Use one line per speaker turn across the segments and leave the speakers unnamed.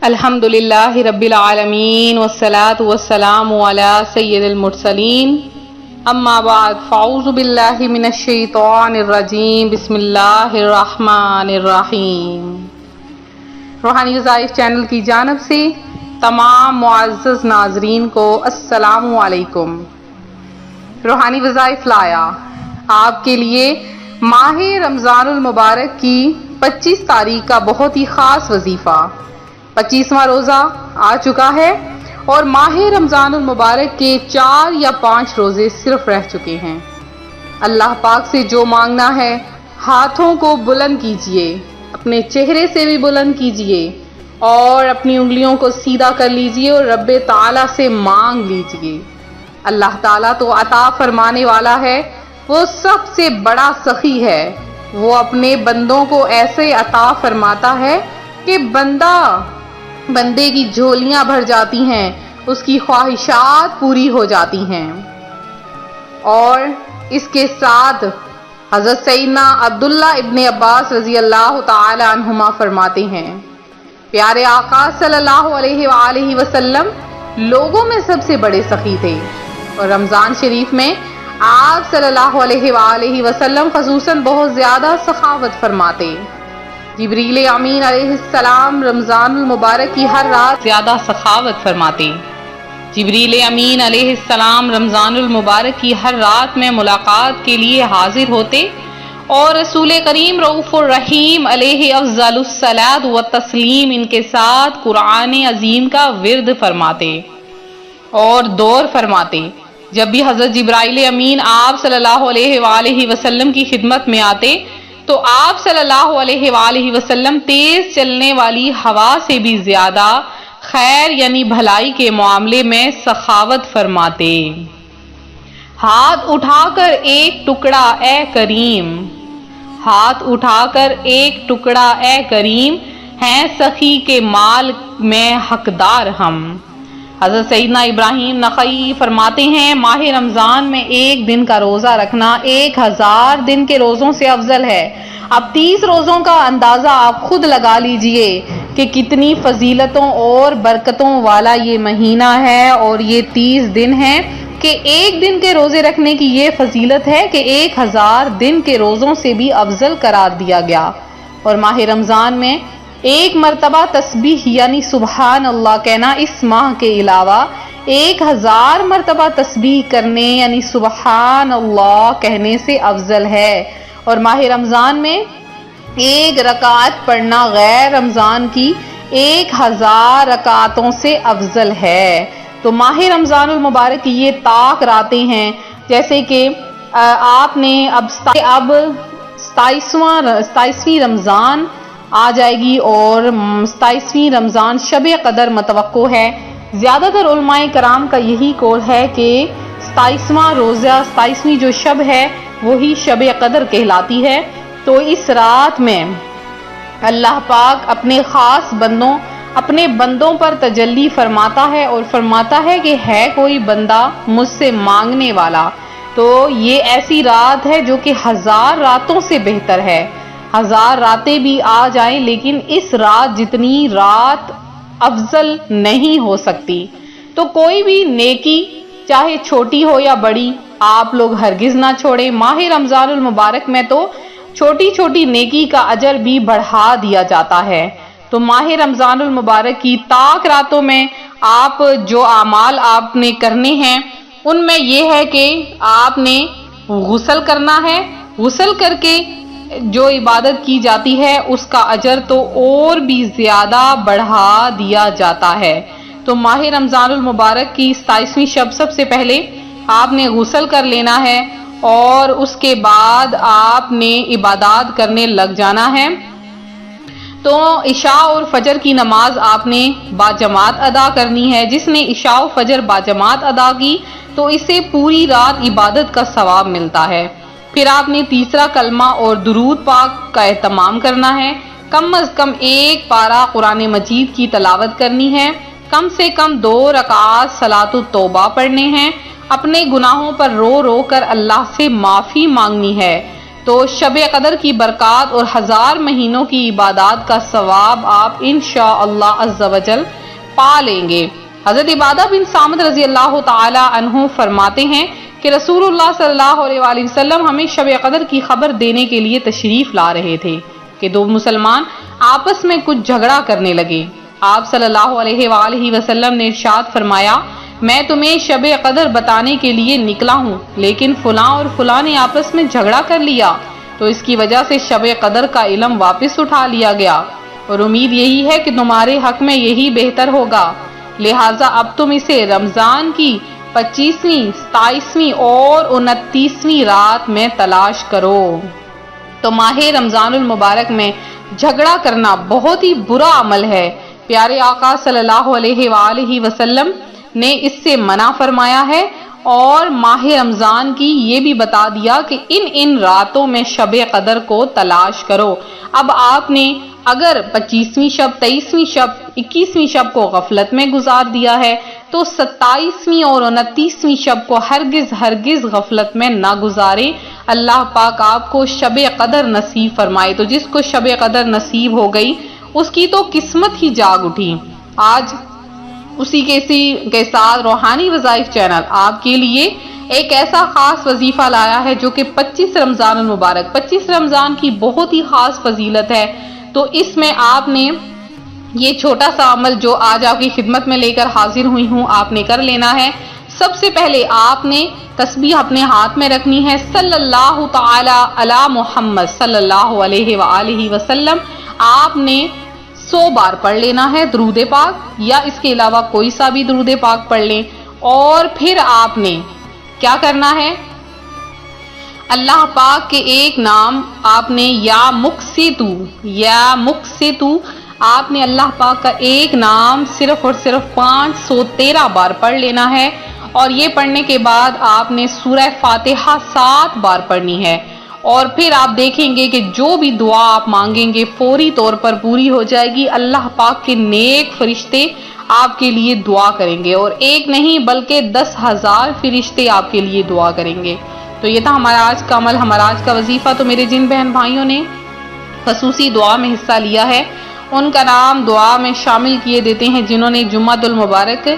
الحمدللہ رب العالمین والصلاة والسلام علی سید المرسلین اما بعد فاعوذ باللہ من الشیطان الرجیم بسم اللہ الرحمن الرحیم۔ روحانی وظائف چینل کی جانب سے تمام معزز ناظرین کو السلام علیکم۔ روحانی وظائف لایا آپ کے لیے ماہ رمضان المبارک کی 25 تاریخ کا بہت ہی خاص وظیفہ۔ 25واں روزہ آ چکا ہے اور ماہ رمضان المبارک کے 4 یا 5 روزے صرف رہ چکے ہیں۔ اللہ پاک سے جو مانگنا ہے ہاتھوں کو بلند کیجئے، اپنے چہرے سے بھی بلند کیجئے اور اپنی انگلیوں کو سیدھا کر لیجئے اور رب تعالیٰ سے مانگ لیجئے۔ اللہ تعالیٰ تو عطا فرمانے والا ہے، وہ سب سے بڑا سخی ہے۔ وہ اپنے بندوں کو ایسے عطا فرماتا ہے کہ بندے کی جھولیاں بھر جاتی ہیں، اس کی خواہشات پوری ہو جاتی ہیں۔ اور اس کے ساتھ حضرت سیدنا عبداللہ ابن عباس رضی اللہ تعالی عنہما فرماتے ہیں، پیارے آقا صلی اللہ علیہ وآلہ وسلم لوگوں میں سب سے بڑے سخی تھے، اور رمضان شریف میں آپ صلی اللہ علیہ وآلہ وسلم خصوصاً بہت زیادہ سخاوت فرماتے۔ جبریل امین علیہ السلام رمضان المبارک کی ہر رات زیادہ سخاوت فرماتے۔ جبریل امین علیہ السلام رمضان المبارک کی ہر رات میں ملاقات کے لیے حاضر ہوتے اور رسول کریم رؤوف الرحیم علیہ افضل الصلاۃ والتسلیم ان کے ساتھ قرآن عظیم کا ورد فرماتے اور دور فرماتے۔ جب بھی حضرت جبرائیل امین آپ صلی اللہ علیہ وآلہ وسلم کی خدمت میں آتے تو آپ صلی اللہ علیہ وآلہ وسلم تیز چلنے والی ہوا سے بھی زیادہ خیر یعنی بھلائی کے معاملے میں سخاوت فرماتے۔ ہاتھ اٹھا کر ایک ٹکڑا اے کریم، ہاتھ اٹھا کر ایک ٹکڑا اے کریم، ہیں سخی کے مال میں حقدار ہم۔ حضرت سیدنا ابراہیم نخعی فرماتے ہیں، ماہ رمضان میں ایک دن کا روزہ رکھنا 1000 دن کے روزوں سے افضل ہے۔ اب 30 روزوں کا اندازہ آپ خود لگا لیجئے کہ کتنی فضیلتوں اور برکتوں والا یہ مہینہ ہے، اور یہ 30 دن ہیں کہ ایک دن کے روزے رکھنے کی یہ فضیلت ہے کہ 1000 دن کے روزوں سے بھی افضل قرار دیا گیا۔ اور ماہ رمضان میں ایک مرتبہ تسبیح یعنی سبحان اللہ کہنا اس ماہ کے علاوہ 1000 مرتبہ تسبیح کرنے یعنی سبحان اللہ کہنے سے افضل ہے۔ اور ماہ رمضان میں ایک رکعت پڑھنا غیر رمضان کی 1000 رکعتوں سے افضل ہے۔ تو ماہ رمضان المبارک کی یہ طاق راتیں ہیں، جیسے کہ آپ نے اب 27ویں رمضان آ جائے گی اور 27ویں رمضان شب قدر متوقع ہے۔ زیادہ تر علماء کرام کا یہی قول ہے کہ 27واں روزہ 27ویں جو شب ہے وہی شب قدر کہلاتی ہے۔ تو اس رات میں اللہ پاک اپنے خاص اپنے بندوں پر تجلی فرماتا ہے اور فرماتا ہے کہ ہے کوئی بندہ مجھ سے مانگنے والا۔ تو یہ ایسی رات ہے جو کہ 1000 راتوں سے بہتر ہے۔ 1000 راتیں بھی آ جائیں لیکن اس رات جتنی رات افضل نہیں ہو سکتی۔ تو کوئی بھی نیکی چاہے چھوٹی ہو یا بڑی آپ لوگ ہرگز نہ چھوڑیں۔ ماہ رمضان المبارک میں تو چھوٹی چھوٹی نیکی کا اجر بھی بڑھا دیا جاتا ہے۔ تو ماہ رمضان المبارک کی طاق راتوں میں آپ جو اعمال آپ نے کرنے ہیں ان میں یہ ہے کہ آپ نے غسل کرنا ہے۔ غسل کر کے جو عبادت کی جاتی ہے اس کا اجر تو اور بھی زیادہ بڑھا دیا جاتا ہے۔ تو ماہ رمضان المبارک کی 27ویں شب سب سے پہلے آپ نے غسل کر لینا ہے اور اس کے بعد آپ نے عبادات کرنے لگ جانا ہے۔ تو عشاء اور فجر کی نماز آپ نے باجماعت ادا کرنی ہے۔ جس نے عشاء و فجر باجماعت ادا کی تو اسے پوری رات عبادت کا ثواب ملتا ہے۔ پھر آپ نے تیسرا کلمہ اور درود پاک کا اہتمام کرنا ہے۔ کم از کم 1 پارہ قرآن مجید کی تلاوت کرنی ہے۔ کم سے کم 2 رکعات صلاۃ التوبہ پڑھنے ہیں۔ اپنے گناہوں پر رو رو کر اللہ سے معافی مانگنی ہے۔ تو شب قدر کی برکات اور 1000 مہینوں کی عبادات کا ثواب آپ انشاءاللہ عز و جل پا لیں گے۔ حضرت عبادہ بن صامت رضی اللہ تعالی عنہ فرماتے ہیں کہ رسول اللہ صلی اللہ علیہ وآلہ وسلم ہمیں شب قدر کی خبر دینے کے لیے تشریف لا رہے تھے کہ دو مسلمان آپس میں کچھ جھگڑا کرنے لگے۔ آپ صلی اللہ علیہ وآلہ وسلم نے ارشاد فرمایا، میں تمہیں شب قدر بتانے کے لیے نکلا ہوں، لیکن فلاں اور فلاں نے آپس میں جھگڑا کر لیا تو اس کی وجہ سے شب قدر کا علم واپس اٹھا لیا گیا، اور امید یہی ہے کہ تمہارے حق میں یہی بہتر ہوگا، لہٰذا اب تم اسے رمضان کی 25ویں، 27ویں اور 29ویں رات میں تلاش کرو۔ تو ماہ رمضان المبارک میں جھگڑا کرنا بہت ہی برا عمل ہے۔ پیارے آقا صلی اللہ علیہ وآلہ وسلم نے اس سے منع فرمایا ہے، اور ماہ رمضان کی یہ بھی بتا دیا کہ ان راتوں میں شب قدر کو تلاش کرو۔ اب آپ نے اگر 25ویں شب، 23ویں شب، 21ویں شب کو غفلت میں گزار دیا ہے تو 27ویں اور 29ویں شب کو ہرگز غفلت میں نہ گزارے۔ اللہ پاک آپ کو شب قدر نصیب فرمائے۔ تو جس کو شب قدر نصیب ہو گئی اس کی تو قسمت ہی جاگ اٹھی۔ آج اسی کے ساتھ روحانی وظائف چینل آپ کے لیے ایک ایسا خاص وظیفہ لایا ہے جو کہ 25 رمضان المبارک، 25 رمضان کی بہت ہی خاص فضیلت ہے۔ تو اس میں آپ نے یہ چھوٹا سا عمل جو آج آپ کی خدمت میں لے کر حاضر ہوئی ہوں آپ نے کر لینا ہے۔ سب سے پہلے آپ نے تسبیح اپنے ہاتھ میں رکھنی ہے، صلی اللہ تعالی علی محمد صلی اللہ علیہ وآلہ وسلم آپ نے 100 بار پڑھ لینا ہے درود پاک، یا اس کے علاوہ کوئی سا بھی درود پاک پڑھ لیں۔ اور پھر آپ نے کیا کرنا ہے، اللہ پاک کے ایک نام آپ نے یا مقسطو آپ نے اللہ پاک کا ایک نام صرف اور صرف 513 بار پڑھ لینا ہے، اور یہ پڑھنے کے بعد آپ نے سورہ فاتحہ 7 بار پڑھنی ہے، اور پھر آپ دیکھیں گے کہ جو بھی دعا آپ مانگیں گے فوری طور پر پوری ہو جائے گی۔ اللہ پاک کے نیک فرشتے آپ کے لیے دعا کریں گے، اور ایک نہیں بلکہ 10,000 فرشتے آپ کے لیے دعا کریں گے۔ تو یہ تھا ہمارا آج کا عمل، ہمارا آج کا وظیفہ۔ تو میرے جن بہن بھائیوں نے خصوصی دعا میں حصہ لیا ہے ان کا نام دعا میں شامل کیے دیتے ہیں۔ جنہوں نے جمعۃ المبارک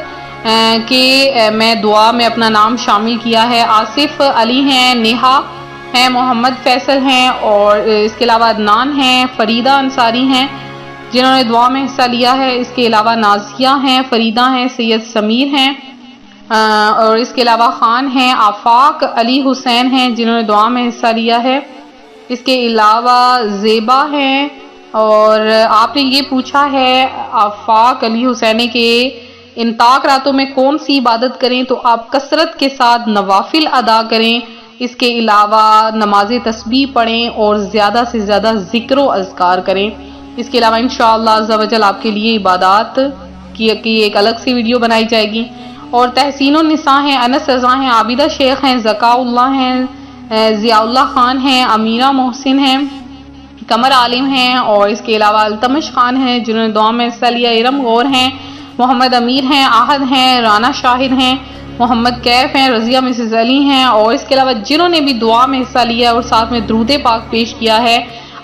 کے میں دعا میں اپنا نام شامل کیا ہے، آصف علی ہیں، نیہا ہیں، محمد فیصل ہیں، اور اس کے علاوہ عدنان ہیں، فریدہ انصاری ہیں جنہوں نے دعا میں حصہ لیا ہے، اس کے علاوہ نازیہ ہیں، فریدہ ہیں، سید سمیر ہیں، اور اس کے علاوہ خان ہیں، آفاق علی حسین ہیں جنہوں نے دعا میں حصہ لیا ہے، اس کے علاوہ زیبا ہیں، اور آپ نے یہ پوچھا ہے آفاق علی حسین کے ان طاق راتوں میں کون سی عبادت کریں، تو آپ کثرت کے ساتھ نوافل ادا کریں، اس کے علاوہ نماز تسبیح پڑھیں اور زیادہ سے زیادہ ذکر و اذکار کریں۔ اس کے علاوہ انشاءاللہ عز و جل آپ کے لیے عبادات کی ایک الگ سی ویڈیو بنائی جائے گی، اور تحسین النساء ہیں، انس رضا ہیں، عابدہ شیخ ہیں، ذکاء اللہ ہیں، ضیاء اللہ خان ہیں، امیرہ محسن ہیں، قمر عالم ہیں، اور اس کے علاوہ التمش خان ہیں جنہوں نے دعا میں حصہ لیا، ارم غور ہیں، محمد امیر ہیں، آہد ہیں، رانا شاہد ہیں، محمد کیف ہیں، رضیہ مسز علی ہیں، اور اس کے علاوہ جنہوں نے بھی دعا میں حصہ لیا اور ساتھ میں درود پاک پیش کیا ہے،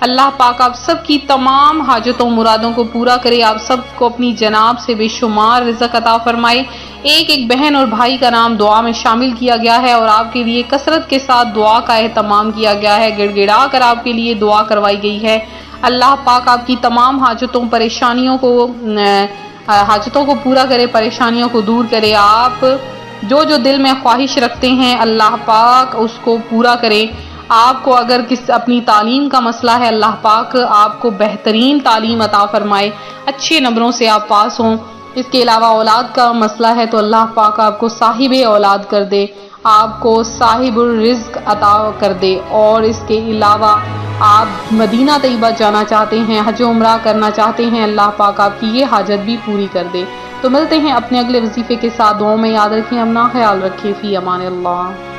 اللہ پاک آپ سب کی تمام حاجتوں مرادوں کو پورا کرے، آپ سب کو اپنی جناب سے بے شمار رزق عطا فرمائے۔ ایک ایک بہن اور بھائی کا نام دعا میں شامل کیا گیا ہے، اور آپ کے لیے کثرت کے ساتھ دعا کا اہتمام کیا گیا ہے، گڑ گڑا کر آپ کے لیے دعا کروائی گئی ہے۔ اللہ پاک آپ کی تمام حاجتوں کو پورا کرے، پریشانیوں کو دور کرے، آپ جو دل میں خواہش رکھتے ہیں اللہ پاک اس کو پورا کرے۔ آپ کو اگر اپنی تعلیم کا مسئلہ ہے اللہ پاک آپ کو بہترین تعلیم عطا فرمائے، اچھے نمبروں سے آپ پاس ہوں۔ اس کے علاوہ اولاد کا مسئلہ ہے تو اللہ پاک آپ کو صاحب اولاد کر دے، آپ کو صاحب الرزق عطا کر دے، اور اس کے علاوہ آپ مدینہ طیبہ جانا چاہتے ہیں، حج و عمرہ کرنا چاہتے ہیں، اللہ پاک آپ کی یہ حاجت بھی پوری کر دے۔ تو ملتے ہیں اپنے اگلے وظیفے کے ساتھ، دعاؤں میں یاد رکھیں، اپنا خیال رکھیں، فی امان اللہ۔